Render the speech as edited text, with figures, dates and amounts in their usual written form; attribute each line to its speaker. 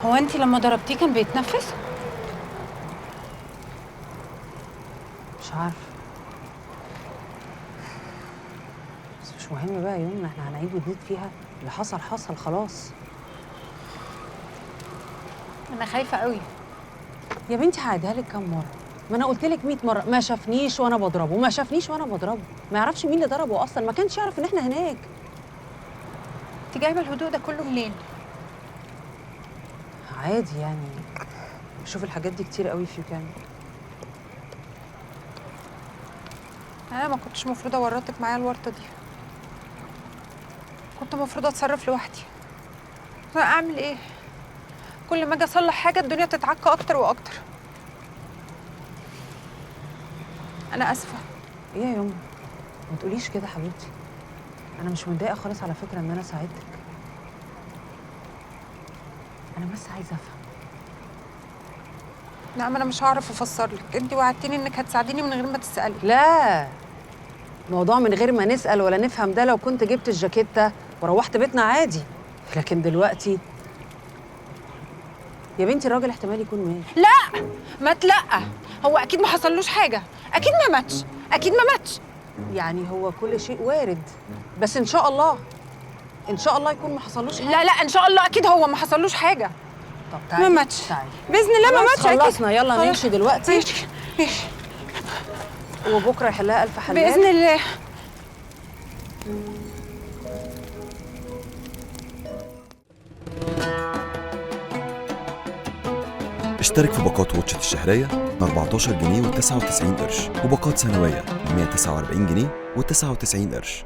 Speaker 1: هو انت لما ضربتيه كان بيتنفس؟
Speaker 2: مش عارفه، بس مش مهم بقى يومنا، احنا هنعيد ونزيد فيها. اللي حصل حصل خلاص.
Speaker 1: انا خايفه قوي.
Speaker 2: يا بنتي هعيدها لك كام مره؟ ما انا قلت لك 100 مره ما شافنيش وانا بضربه، ما شافنيش وانا بضربه، ما يعرفش مين اللي ضربه اصلا، ما كانش يعرف ان احنا هناك.
Speaker 1: انت جايبه الهدوء ده كله منين؟
Speaker 2: عادي يعني، بشوف الحاجات دي كتير قوي في كان.
Speaker 1: انا ما كنتش المفروض اورطك معايا الورطه دي، كنت المفروض اتصرف لوحدي. انا اعمل ايه؟ كل ما اجي اصلح حاجه الدنيا تتعك اكتر واكتر. انا اسفه.
Speaker 2: ايه يا يما، ما تقوليش كده حبيبتي، انا مش متضايقه خالص على فكره ان انا ساعدتك، انا بس عايزه افهم.
Speaker 1: نعم انا مش هعرف افسر لك، انت وعدتيني انك هتساعديني من غير ما تسالي.
Speaker 2: لا، موضوع من غير ما نسال ولا نفهم ده لو كنت جبت الجاكيته وروحت بيتنا عادي، لكن دلوقتي يا بنتي الراجل احتمال يكون مات.
Speaker 1: لا ما تلقى، هو اكيد ما حصلوش حاجه، اكيد ما ماتش، اكيد ما ماتش.
Speaker 2: يعني هو كل شيء وارد، بس ان شاء الله ان شاء الله يكون ما حصلوش حاجه.
Speaker 1: لا لا ان شاء الله اكيد هو ما حصلوش حاجه.
Speaker 2: طب تعالي
Speaker 1: ما ماتش
Speaker 2: تعالي
Speaker 1: باذن الله، ما
Speaker 2: خلاص
Speaker 1: ماتش.
Speaker 2: خلصنا، يلا
Speaker 1: خلاص.
Speaker 2: نمشي دلوقتي
Speaker 1: ماشي ماشي
Speaker 2: وبكره يحلها الف حلال
Speaker 1: باذن الله.
Speaker 3: اشترك في باقات واتشت الشهرية ب 14 جنيه و99 قرش، وباقات سنوية ب 149 جنيه و99 قرش.